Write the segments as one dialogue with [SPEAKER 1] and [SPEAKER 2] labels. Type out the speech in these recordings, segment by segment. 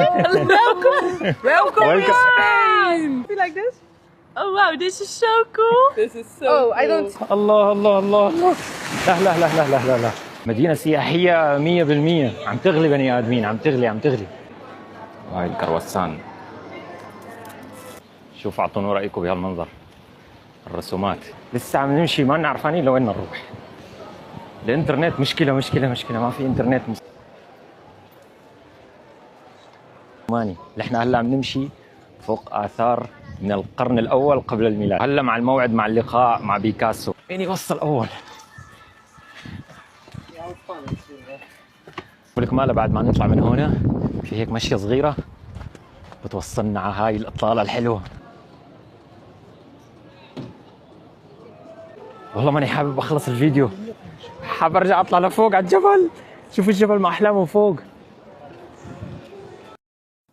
[SPEAKER 1] Welcome. Welcome. You like this?
[SPEAKER 2] Oh wow, this is so cool.
[SPEAKER 1] This is so cool. I don't.
[SPEAKER 3] الله الله الله الله. لا لا لا لا لا لا لا. مدينة سياحية 100%. عم تغلي بني آدمين، عم تغلي عم تغلي. وهاي الكرواسان. شوفوا اعطونا رأيكم بهالمنظر. الرسومات. لسه عم نمشي ما عارفين لوين نروح. الانترنت مشكلة مشكلة مشكلة، ما في انترنت. اللي احنا هلا عم نمشي فوق آثار من القرن الأول قبل الميلاد. هلا مع الموعد مع اللقاء مع بيكاسو. مين يوصل أول؟ لك ماله بعد ما نطلع من هنا في هيك مشية صغيرة بتوصلنا على هاي الإطلالة الحلوة. والله ماني حابب أخلص الفيديو، حابب أرجع أطلع لفوق على الجبل. شوف الجبل ما أحلاه من فوق.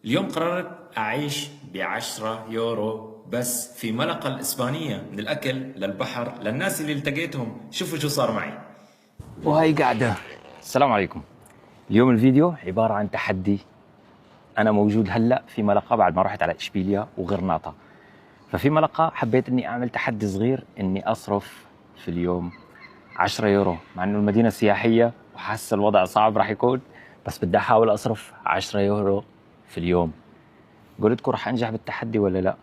[SPEAKER 4] اليوم قررت أعيش ب10 يورو بس في ملقا الإسبانية، من الأكل للبحر للناس اللي التقيتهم. شوفوا شو صار معي.
[SPEAKER 3] وهي قاعدة. السلام عليكم. اليوم الفيديو عبارة عن تحدي. أنا موجود هلأ في ملقا بعد ما رحت على إشبيلية وغرناطة. ففي ملقا حبيت إني أعمل تحدي صغير، إني أصرف في اليوم 10 يورو، مع إنه المدينة سياحية وحاسة الوضع صعب راح يكون، بس بدي أحاول أصرف 10 يورو في اليوم. قلتكم راح أنجح بالتحدي ولا لا؟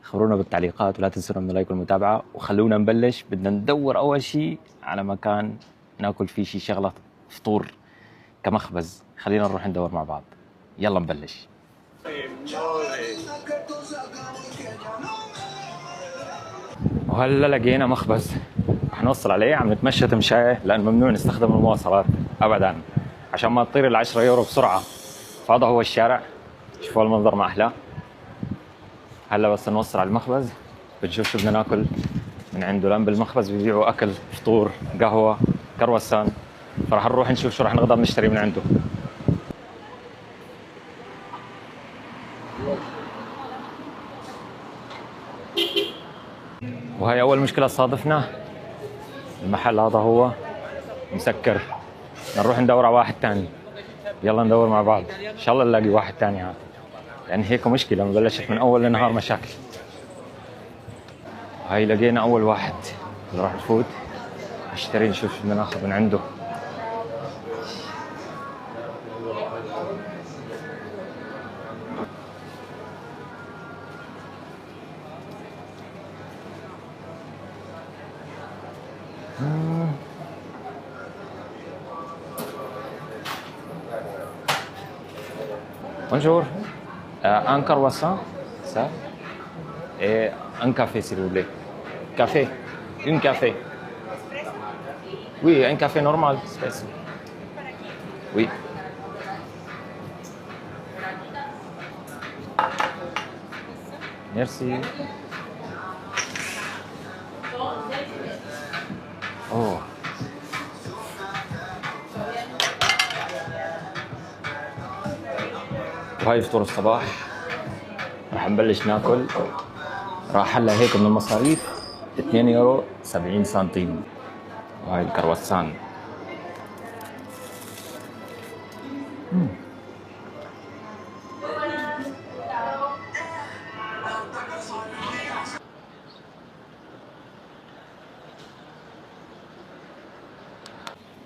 [SPEAKER 3] خبرونا بالتعليقات، ولا تنسونا من اللايك والمتابعة، وخلونا نبلش. بدنا ندور أول شيء على مكان ناكل فيه شي شغلة فطور كمخبز. خلينا نروح ندور مع بعض. يلا نبلش. وهلا لقينا مخبز رح نوصل عليه. عم نتمشى تمشاية لأن ممنوع نستخدم المواصلات أبدا عشان ما تطير ال10 يورو بسرعة. فهذا هو الشارع، شوفوا المنظر ما أحلاه. هلا بس نوصل على المخبز بنشوف شو بدنا ناكل من عنده، لأن بالمخبز بيبيعوا أكل فطور، قهوة، كرواسان. فراح نروح نشوف شو راح نقدر نشتري من عنده. وهي أول مشكلة صادفنا، المحل هذا هو مسكر. نروح ندور على واحد تاني. يلا ندور مع بعض، إن شاء الله نلاقي واحد تاني هذا، لأن هيك مشكلة مبلشت من أول النهار مشاكل. هاي لقينا أول واحد اللي راح نفوت نشتري، نشوف شو بدنا ناخذ من عنده. Bonjour, un croissant, ça, et un café s'il vous plaît. Café, une café. Oui, un café normal, c'est. Oui. Merci. Oh. وهاي فطور الصباح. راح نبلش ناكل. راح هلا هيك من المصاريف 2 يورو 70 سنتيم. وهاي الكرواسان.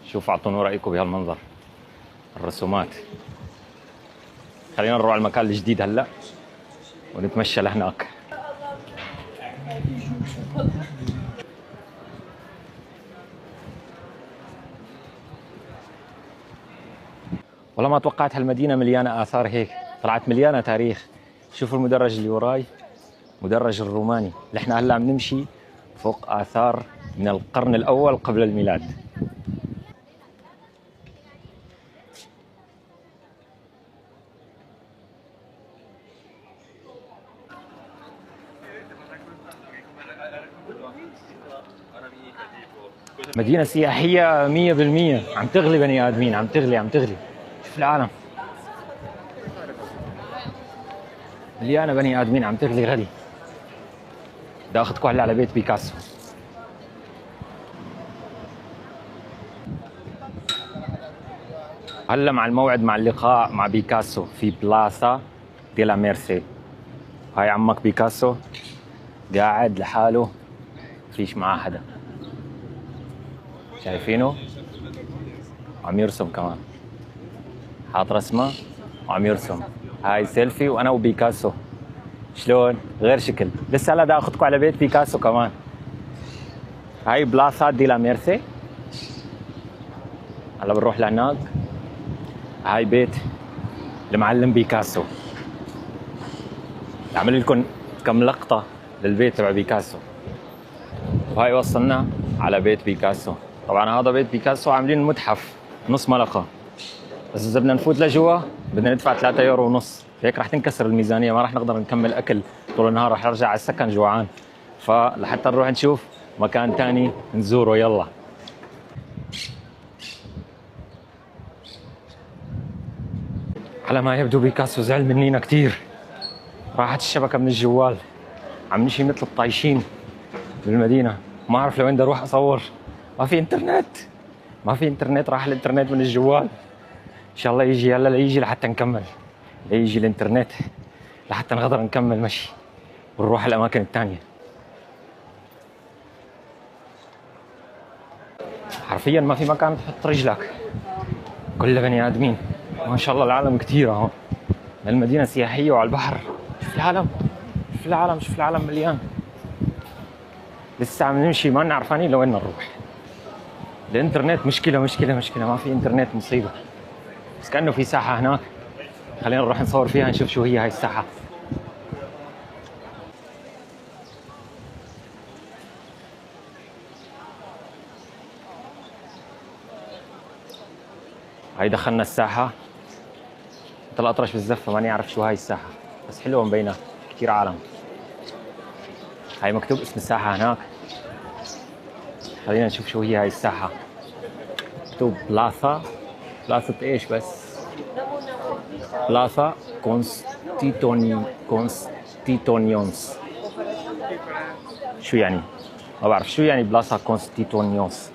[SPEAKER 3] شوفوا اعطونا رأيكم بهالمنظر. الرسومات. خلينا نروح على المكان الجديد هلا ونتمشى لهناك. والله ما توقعت هالمدينة مليانة آثار هيك، طلعت مليانة تاريخ. شوفوا المدرج اللي وراي، مدرج الروماني، اللي احنا هلا عم نمشي فوق آثار من القرن الأول قبل الميلاد. مدينة سياحية 100%. عم تغلي بني آدمين، عم تغلي عم تغلي. شوف العالم مليانة بني آدمين عم تغلي غلي. بدي اخذكم هلا على بيت بيكاسو. هلا مع الموعد مع اللقاء مع بيكاسو في بلازا دي لا ميرسي. هاي عمك بيكاسو قاعد لحاله، فيش معاه حدا، شايفينه؟ عم يرسم كمان، حاط رسمة وعم يرسم. هاي سيلفي وانا وبيكاسو. شلون؟ غير شكل. لسه هلا بدي اخذكم على بيت بيكاسو كمان. هاي بلازا دي لا ميرسي. هلا بنروح لهناك. هاي بيت المعلم بيكاسو. اعمل لكم كم لقطة للبيت تبع بيكاسو. وهاي وصلنا على بيت بيكاسو. طبعا هذا بيت بيكاسو عاملين متحف نص ملقة، بس اذا بدنا نفوت لجوا بدنا ندفع 3 يورو ونص، هيك رح تنكسر الميزانية، ما رح نقدر نكمل اكل طول النهار، رح نرجع على السكن جوعان. فلحتى نروح نشوف مكان ثاني نزوره. يلا. على ما يبدو بيكاسو زعل منينا كثير، راحت الشبكة من الجوال، عم نمشي مثل الطايشين بالمدينة، ما أعرف لوين بدي أروح أصور، ما في إنترنت، ما في إنترنت، راح الإنترنت من الجوال. إن شاء الله يجي هلا ليجي لحتى نكمل، ليجي الإنترنت لحتى نقدر نكمل مشي ونروح الأماكن الثانية. حرفيا ما في مكان تحط رجلك، كلها بني آدمين، ما شاء الله العالم كثير هون. المدينة سياحية وعلى البحر. شوف العالم، شوف العالم، شوف العالم مليان. لسه عم نمشي ما عرفانين لوين نروح. الانترنت مشكلة مشكلة مشكلة، ما في انترنت، مصيبة. بس كأنه في ساحة هناك، خلينا نروح نصور فيها نشوف شو هي هاي الساحة. هاي دخلنا الساحة، مثل الأطرش بالزفة، ماني أعرف شو هاي الساحة، بس حلوة مبينة، كثير عالم. هاي مكتوب اسم الساحة هناك، خلينا نشوف شو هي هاي الساحة. مكتوب بلازا، بلازا ايش بس؟ بلازا كونستيتونيونس. شو يعني؟ ما بعرف شو يعني بلازا كونستيتونيونس،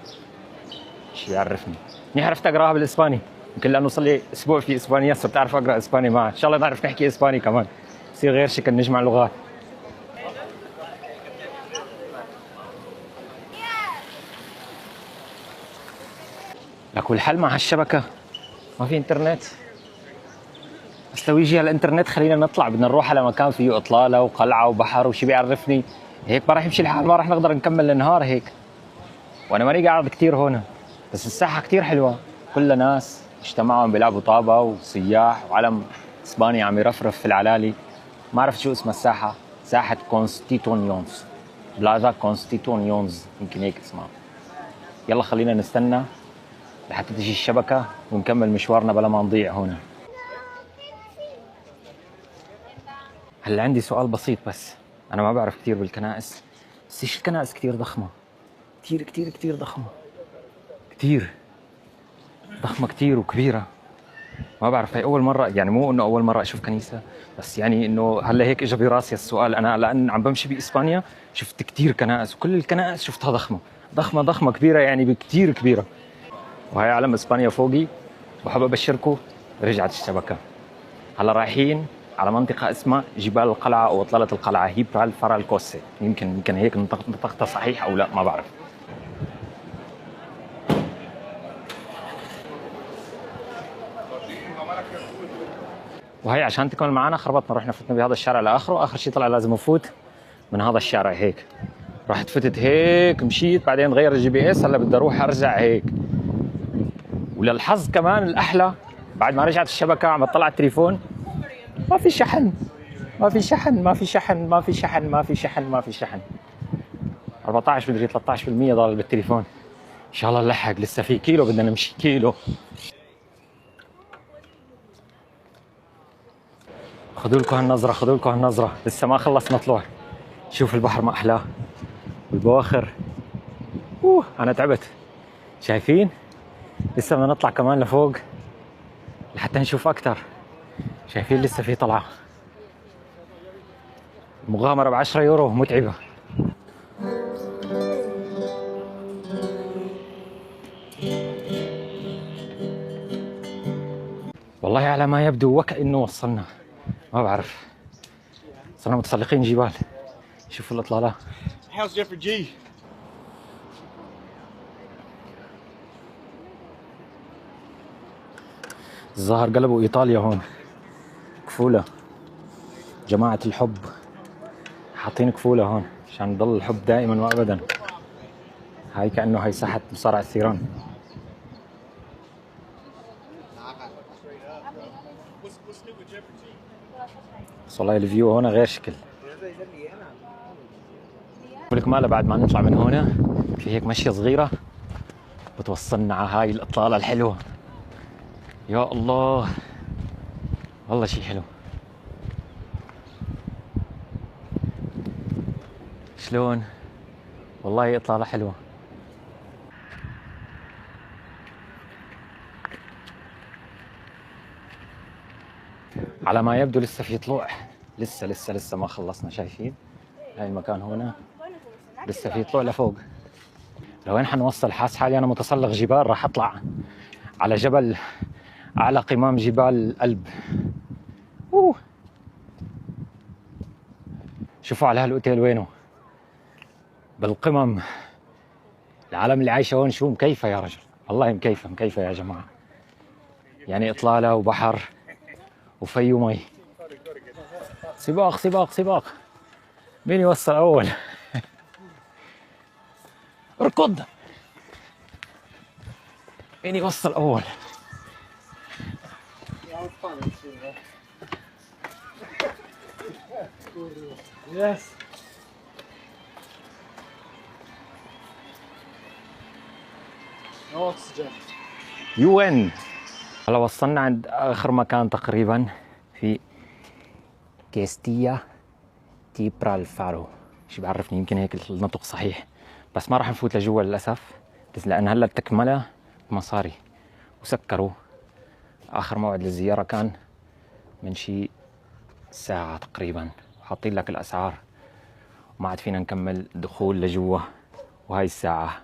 [SPEAKER 3] شو يعرفني؟ اني عرفت اقراها بالاسباني، يمكن لانه صار لي اسبوع في اسبانيا صرت اعرف اقرا اسباني معه، ان شاء الله نعرف نحكي اسباني كمان، يصير غير شكل نجمع لغات. لك والحل مع هالشبكة ما في انترنت، بس لو يجي هالانترنت خلينا نطلع، بدنا نروح على مكان فيه اطلالة وقلعة وبحر وشي بيعرفني، هيك ما راح يمشي الحال، ما راح نقدر نكمل النهار هيك. وانا ماني قاعد كثير هون، بس الساحة كثير حلوة، كلها ناس اجتمعوا عم بيلعبوا طابة وسياح وعلم اسباني عم يرفرف في العلالي. ما عرفت شو اسمها الساحة، ساحة كونستيتونيونز، بلازا كونستيتونيونز يمكن هيك اسمها. يلا خلينا نستنى لحتى تجي الشبكة ونكمل مشوارنا بلا ما نضيع هنا. هلا عندي سؤال بسيط، بس أنا ما بعرف كثير بالكنائس، بس إيش الكنائس كثير ضخمة، كثير كثير كثير ضخمة، كثير ضخمة كثير وكبيرة. ما بعرف، هي أول مرة، يعني مو إنه أول مرة أشوف كنيسة، بس يعني إنه هلا هيك إجا براسي السؤال. أنا لأن عم بمشي بإسبانيا شفت كثير كنائس، وكل الكنائس شفتها ضخمة ضخمة ضخمة كبيرة، يعني بكثير كبيرة. وهي علم اسبانيا فوقي، وحابب ابشركم رجعت الشبكه. هلا رايحين على منطقه اسمها جبال القلعه او اطلاله القلعه، هيبرال فرالكوسي، يمكن هيك نطقتها صحيح او لا ما بعرف. وهي عشان تكمل معنا خربطنا، رحنا فتنا بهذا الشارع لاخره، اخر شيء طلع لازم افوت من هذا الشارع هيك، رحت فتت هيك مشيت، بعدين غير الجي بي اس، هلا بدي اروح ارجع هيك. وللحظ كمان الأحلى بعد ما رجعت الشبكة عم بطلع التليفون ما في شحن، ما في شحن، ما في شحن، ما في شحن، ما في شحن، ما في شحن. 14 مدري 13% ضل بالتليفون. إن شاء الله نلحق، لسه في كيلو بدنا نمشي، كيلو. خذوا لكم هالنظرة، خذوا لكم هالنظرة، لسه ما خلصنا طلوع. شوف البحر ما أحلاه والبواخر. أنا تعبت، شايفين؟ لسه بدنا نطلع كمان لفوق لحتى نشوف أكثر. شايفين لسه في طلعة. المغامرة ب10 يورو متعبة. والله على ما يبدو وكأنه وصلنا، ما بعرف، صرنا متسلقين جبال. شوفوا الإطلالة.
[SPEAKER 5] How's Jeffrey G?
[SPEAKER 3] الظاهر قلبوا إيطاليا هون، كفولة جماعة الحب، حاطين كفولة هون عشان يضل الحب دائما وأبدا. هاي كأنه هاي ساحة مصارعة الثيران. بس والله الفيو هون غير شكل. بقول لك ماله بعد ما نطلع من هنا في هيك مشية صغيرة بتوصلنا على هاي الإطلالة الحلوة. يا الله والله شي حلو. شلون؟ والله إطلالة حلوة. على ما يبدو لسه في طلوع، لسه ما خلصنا. شايفين هاي المكان هنا لسه في طلوع لفوق. لوين حنوصل؟ حاس حالي انا متسلق جبال، راح اطلع على جبل اعلى قمام جبال الألب. شوفوا على هالاوتيل وينه، بالقمم. العالم اللي عايشه هون شو مكيفه يا رجل، والله مكيفه يا جماعه. يعني اطلاله وبحر وفي ومي. سباق مين يوصل اول؟ اركض، مين يوصل اول؟
[SPEAKER 5] Yes. No oxygen.
[SPEAKER 3] UN. هلا وصلنا عند اخر مكان تقريبا في كيستيا تيبرالفارو. شي بعرفني يمكن هيك النطق صحيح، بس ما راح نفوت لجوا للاسف، بس لان هلا التكمله مصاري وسكروا. اخر موعد للزياره كان من شي ساعه تقريبا، وحاطين لك الاسعار وما عاد فينا نكمل دخول لجوا. وهاي الساعه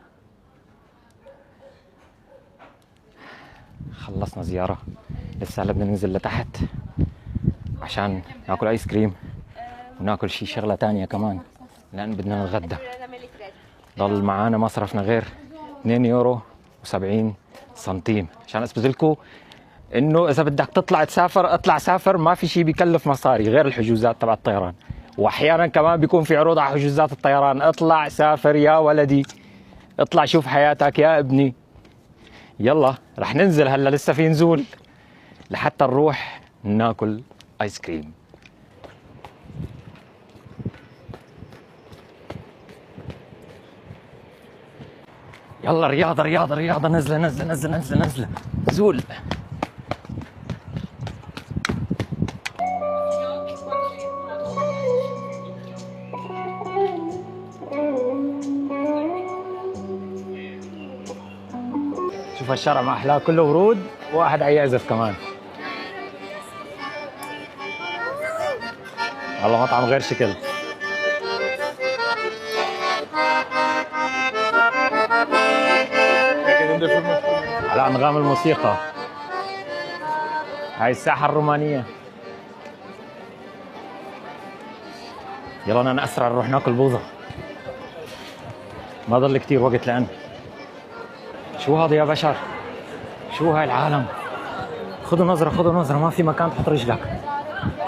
[SPEAKER 3] خلصنا زياره، لسه هلا بدنا ننزل لتحت عشان ناكل ايس كريم وناكل شي شغله تانية كمان، لان بدنا نتغدى. ضل معانا مصرفنا غير 2 يورو و70 سنتيم. عشان اثبت لكم انه اذا بدك تطلع تسافر اطلع سافر، ما في شيء بيكلف مصاري غير الحجوزات تبع الطيران، واحيانا كمان بيكون في عروض على حجوزات الطيران. اطلع سافر يا ولدي، اطلع شوف حياتك يا ابني. يلا رح ننزل هلا، لسه في نزول لحتى نروح ناكل ايس كريم. يلا رياضة، نزلة زول. شوف الشارع ما احلاه، كله ورود وواحد عم يعزف كمان. والله مطعم غير شكل. على انغام الموسيقى. هاي الساحة الرومانية. يلا انا اسرع نروح ناكل بوظة، ما ضل كتير وقت. لان شو هذا يا بشر؟ شو هاي العالم؟ خذوا نظرة، ما في مكان تحط رجلك،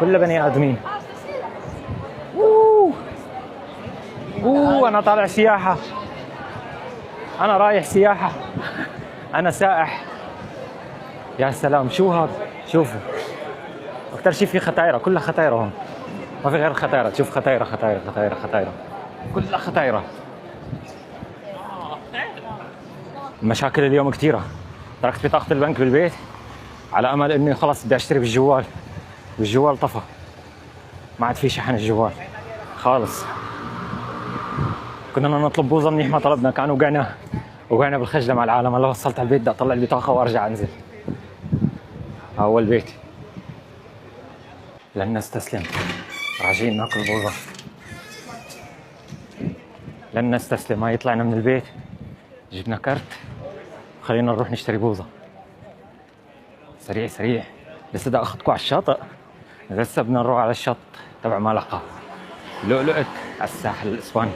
[SPEAKER 3] كله بني ادمين. انا طالع سياحة، انا رايح سياحة، انا سائح. يا سلام شو هذا؟ شوفوا اكثر شيء في ختايرة، كلها ختايرة هون، ما في غير ختايرة. تشوف ختايرة كلها ختايرة. المشاكل اليوم كثيرة. تركت بطاقة البنك بالبيت على امل اني خلص بدي اشتري بالجوال، والجوال طفى، ما عاد في شحن الجوال خالص. كنا نطلب بوظة، منيح ما طلبنا، كان وقعنا بالخجلة مع العالم. هلا وصلت على البيت بدي اطلع البطاقة وارجع انزل. ها هو البيت. لن نستسلم، راجعين ناكل بوظة، لن نستسلم. هاي طلعنا من البيت، جبنا كارت، خلينا نروح نشتري بوظة. سريع لسه بدي اخذكم على الشاطئ. لسه بدنا نروح على الشط تبع ملقا، لؤلؤة على الساحل الاسباني.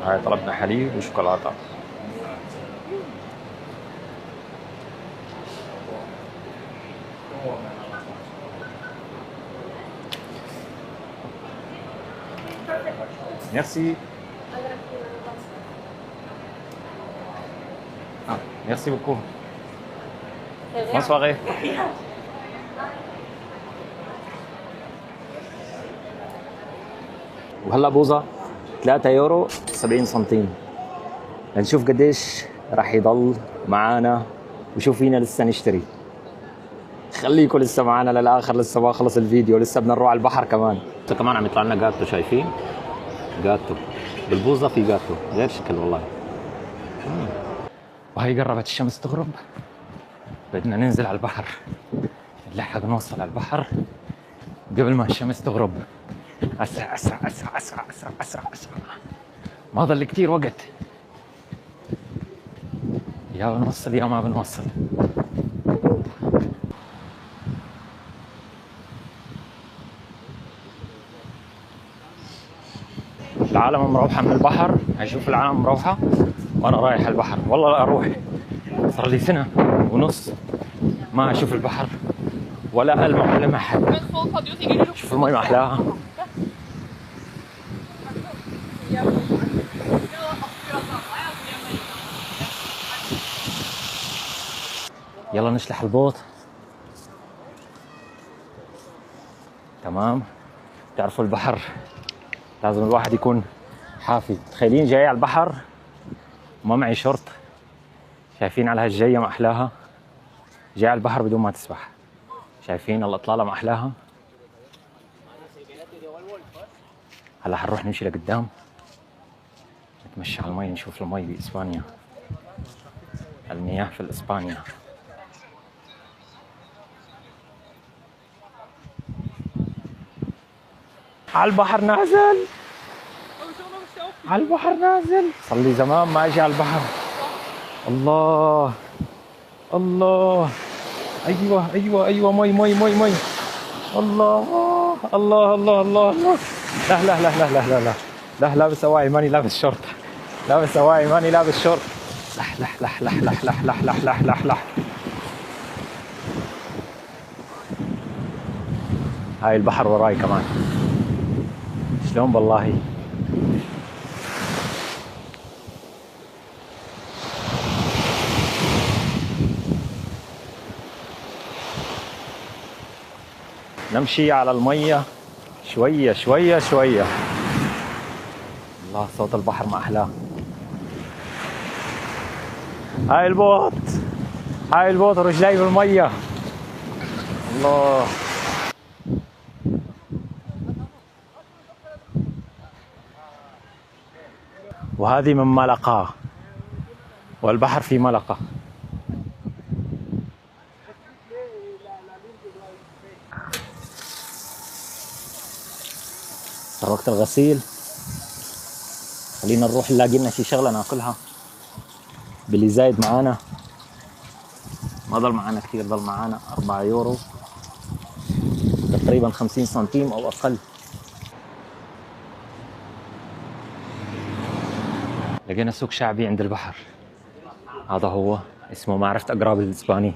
[SPEAKER 3] هاي طلبنا حليب وشوكولاته. Merci. Ah, merci beaucoup. Bonne soirée. وهلا بوظة 3 يورو 70 سنتيم. لنشوف قديش راح يضل معانا وشو فينا لسه نشتري. خليكم لسه معنا للاخر، لسه ما خلص الفيديو، لسه بدنا نروح على البحر كمان. لسه كمان عم يطلع لنا جاتو، شايفين؟ جاتو بالبوظة، في جاتو غير شكل والله. وهي قربت الشمس تغرب، بدنا ننزل على البحر، نلحق نوصل على البحر قبل ما الشمس تغرب. اسرع اسرع اسرع اسرع اسرع اسرع اسرع، ما ضل كثير وقت. يا بنوصل يا ما بنوصل. العالم مروحة من البحر، هشوف العالم مروحة وانا رايح على البحر. والله لا اروح، صار لي سنة ونص ما اشوف البحر ولا المح ولا محل. شوف المي ما احلاها. يلا نشلح البوط. تمام. تعرفوا البحر لازم الواحد يكون حافي. تخيلين جاي على البحر وما معي شورت. شايفين على هالجية ما أحلاها؟ جاي على البحر بدون ما تسبح. شايفين الإطلالة ما أحلاها؟ هلا حنروح نمشي لقدام، نتمشى على المي، نشوف المي بإسبانيا، المياه في إسبانيا. على البحر نازل، على البحر نازل. صار لي زمان ما اجي على البحر. الله الله، ايوه ايوه ايوه، مي مي مي مي. الله الله الله الله الله. لا لا لا لا لا لا لا لا، لابس اواعي ماني لابس شورت، لابس اواعي ماني لابس شورت. لح لح لح لح لح لح لح لح لح لح لح. هاي البحر وراي كمان. شلون بالله. نمشي على المية شوية شوية شوية. الله، صوت البحر ما أحلاه. هاي البوت، هاي البوت ورجلي بالمية. الله. وهذه من ملقا، والبحر في ملقا. صار وقت الغسيل، خلينا نروح نلاقي لنا شي شغله ناكلها باللي زايد معانا. ما ضل معانا كثير، ضل معانا 4 يورو تقريبا 50 سنتيم او اقل. لقينا سوق شعبي عند البحر، هذا هو اسمه، ما عرفت اقراه بالاسباني.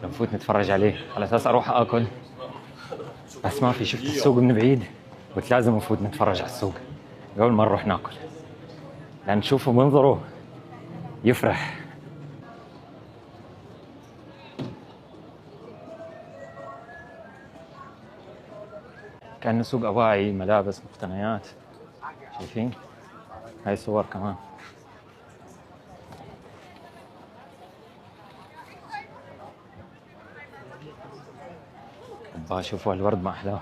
[SPEAKER 3] نفوت نتفرج عليه على اساس اروح اكل، بس ما في. شفت السوق من بعيد، قلت لازم نفوت نتفرج على السوق قبل ما نروح ناكل، لان نشوفه منظره يفرح. كأنه سوق أواعي، ملابس، مقتنيات. شايفين؟ هاي صور كمان. شوفوا الورد ما أحلاه،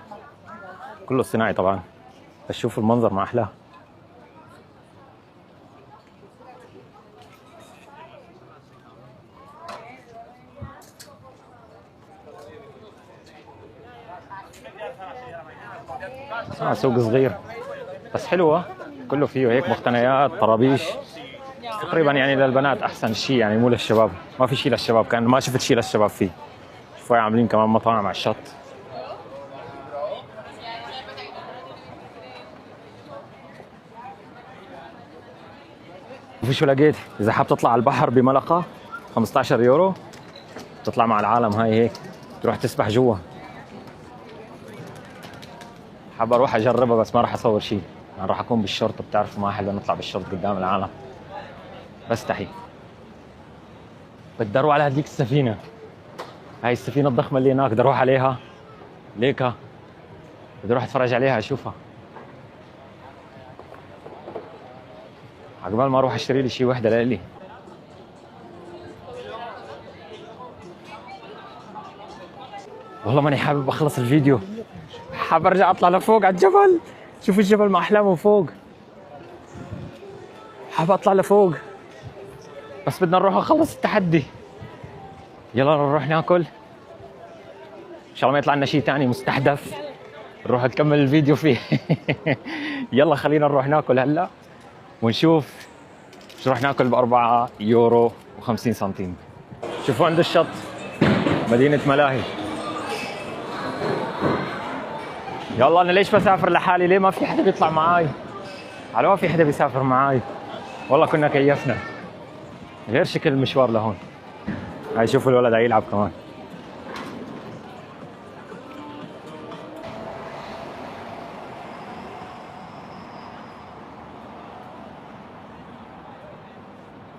[SPEAKER 3] كله صناعي طبعا، بس شوفوا المنظر ما أحلاه. سوق صغير بس حلوة. كله فيه هيك مقتنيات طرابيش تقريبا يعني للبنات احسن شيء يعني مو للشباب، ما في شيء للشباب، كان ما شفت شيء للشباب فيه. شوي عاملين كمان مطاعم على الشط. وفي شو لقيت؟ اذا حاب تطلع على البحر بملقا 15 يورو تطلع مع العالم هاي هيك تروح تسبح جوا. حاب اروح اجربها بس ما راح اصور شيء، انا راح اكون بالشورت، بتعرفوا ما حلو نطلع بالشورت قدام العالم، بستحي. بدي اروح على هذيك السفينه، هاي السفينه الضخمه اللي هناك بدي اروح عليها ليكا، بدي اروح اتفرج عليها اشوفها عقبال ما اروح اشتري لي شيء وحده لإلي. والله ماني حابب اخلص الفيديو، حابب ارجع اطلع لفوق على الجبل، شوفوا الجبل ما احلامه فوق، حابب اطلع لفوق بس بدنا نروح نخلص التحدي. يلا نروح ناكل ان شاء الله ما يطلع لنا شيء ثاني مستحدث نروح نكمل الفيديو فيه. يلا خلينا نروح ناكل هلا ونشوف شو رح ناكل ب4 يورو و50 سنتيم. شوفوا عند الشط مدينة ملاهي. يلا انا ليش بسافر لحالي؟ ليه ما في حدا بيطلع معاي؟ على ما في حدا بيسافر معاي، والله كنا كيفنا. غير شكل المشوار لهون. هاي شوفوا الولد عم يلعب كمان.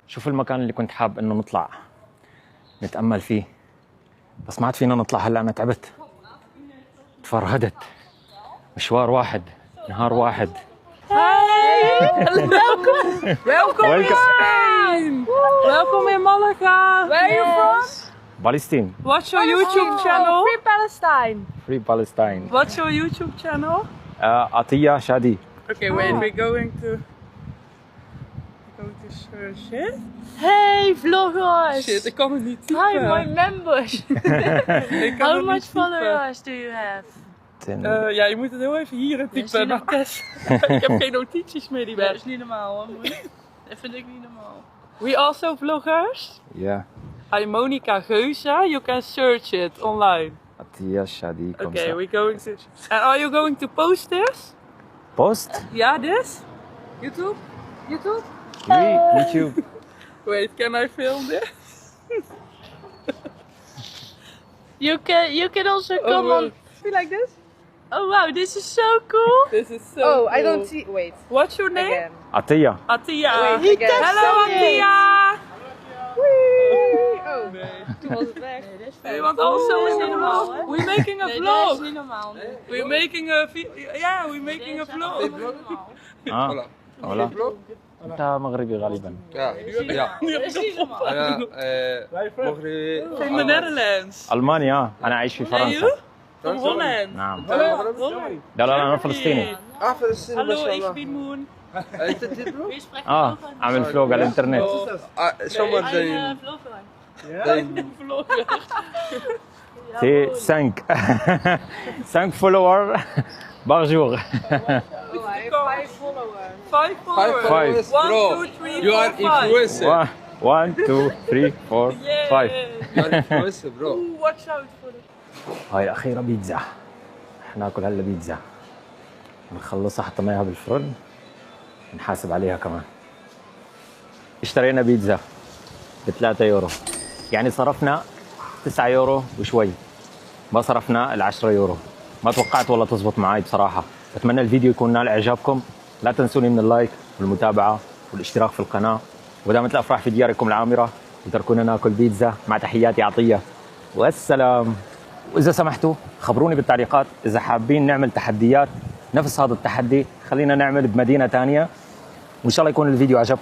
[SPEAKER 3] شوفوا المكان اللي كنت حاب انه نطلع نتأمل فيه بس ما عاد فينا نطلع هلا، انا تعبت تفرهدت، مشوار واحد نهار واحد.
[SPEAKER 1] Welcome in Spain.
[SPEAKER 2] Welcome in Malaga.
[SPEAKER 1] Where are you from?
[SPEAKER 3] Palestine.
[SPEAKER 2] What's your YouTube channel?
[SPEAKER 1] Free Palestine.
[SPEAKER 3] Free Palestine.
[SPEAKER 2] What's your YouTube channel?
[SPEAKER 3] Atiya Shadi.
[SPEAKER 2] Okay, wait, we're going to search it. Hey vloggers!
[SPEAKER 1] Shit, ik kan het niet typen.
[SPEAKER 2] Hi my members!
[SPEAKER 1] Ik kan
[SPEAKER 2] How
[SPEAKER 1] het
[SPEAKER 2] much
[SPEAKER 1] niet typen.
[SPEAKER 2] followers do you have?
[SPEAKER 1] Ja, je moet het heel even hier
[SPEAKER 2] Dat is
[SPEAKER 1] typen.
[SPEAKER 2] niet
[SPEAKER 1] naar Tess. Ik heb geen notities meer die
[SPEAKER 2] Dat
[SPEAKER 1] weg.
[SPEAKER 2] is niet normaal hoor. Dat vind ik niet normaal.
[SPEAKER 1] We also vloggers.
[SPEAKER 3] Yeah.
[SPEAKER 1] Hi Monica Geuze. You can search it online.
[SPEAKER 3] Atiya Shadi.
[SPEAKER 1] Okay, we're going to. And are you going to post this?
[SPEAKER 3] Post?
[SPEAKER 1] Yeah, this? YouTube? YouTube?
[SPEAKER 3] Oui, YouTube.
[SPEAKER 1] Wait, can I film this?
[SPEAKER 2] You can also come on.
[SPEAKER 1] You like this?
[SPEAKER 2] Oh wow, this is so cool!
[SPEAKER 1] This is so
[SPEAKER 6] Oh,
[SPEAKER 1] cool.
[SPEAKER 6] I don't see. Wait.
[SPEAKER 1] What's your name?
[SPEAKER 6] Again.
[SPEAKER 3] Atiya.
[SPEAKER 1] Attia.
[SPEAKER 6] Wait, again.
[SPEAKER 1] Hello Attia!
[SPEAKER 6] Oh,
[SPEAKER 1] Toen was het weg.
[SPEAKER 2] Nee,
[SPEAKER 1] You want also
[SPEAKER 2] dat is
[SPEAKER 1] in
[SPEAKER 2] niet
[SPEAKER 1] the
[SPEAKER 2] normaal,
[SPEAKER 1] vlog?
[SPEAKER 2] hè?
[SPEAKER 1] We're making a
[SPEAKER 2] Nee, dat
[SPEAKER 1] vlog.
[SPEAKER 2] is niet normaal. Nee.
[SPEAKER 1] We're making a yeah, we're making a vlog.
[SPEAKER 3] اه ولا انت مغربي غالبا.
[SPEAKER 5] Ja, ja.
[SPEAKER 2] Dat is niet normaal.
[SPEAKER 5] Mogen
[SPEAKER 1] From the Netherlands.
[SPEAKER 3] المانيا، انا عايش في
[SPEAKER 1] And
[SPEAKER 3] فرنسا.
[SPEAKER 1] you? From Holland.
[SPEAKER 3] نعم.
[SPEAKER 1] Holland.
[SPEAKER 3] لا لا انا فلسطيني.
[SPEAKER 1] Hallo, ik ben Moon.
[SPEAKER 5] Is dit dit bro?
[SPEAKER 2] Wie spreekt
[SPEAKER 3] اه
[SPEAKER 2] over?
[SPEAKER 3] اعمل فلوق على الانترنت.
[SPEAKER 5] Zomaar
[SPEAKER 2] Een
[SPEAKER 5] de...
[SPEAKER 2] vlogger.
[SPEAKER 1] Vlogger.
[SPEAKER 3] سي 5 5 فولور باغ جور.
[SPEAKER 6] I have 5 followers.
[SPEAKER 1] 5 followers.
[SPEAKER 3] Five.
[SPEAKER 1] 1,
[SPEAKER 5] Bro,
[SPEAKER 1] 2, 3,
[SPEAKER 5] you are
[SPEAKER 1] 4, 5.
[SPEAKER 5] influencer.
[SPEAKER 3] 1 2 3 4 5.
[SPEAKER 5] You are influencer bro.
[SPEAKER 1] Ooh, watch out for it.
[SPEAKER 3] هاي الأخيرة بيتزا. ناكل هلا بيتزا. نخلصها حطيناها بالفرن. نحاسب عليها كمان. اشترينا بيتزا ب3 يورو. يعني صرفنا 9 يورو وشوي. ما صرفنا ال10 يورو. ما توقعت والله تزبط معي بصراحة. بتمنى الفيديو يكون نال إعجابكم. لا تنسوني من اللايك والمتابعة والاشتراك في القناة. ودامت الأفراح في دياركم العامرة وتركونا ناكل بيتزا مع تحياتي عطية. والسلام. وإذا سمحتوا خبروني بالتعليقات إذا حابين نعمل تحديات نفس هذا التحدي، خلينا نعمل بمدينة ثانية، وإن شاء الله يكون الفيديو عجبكم.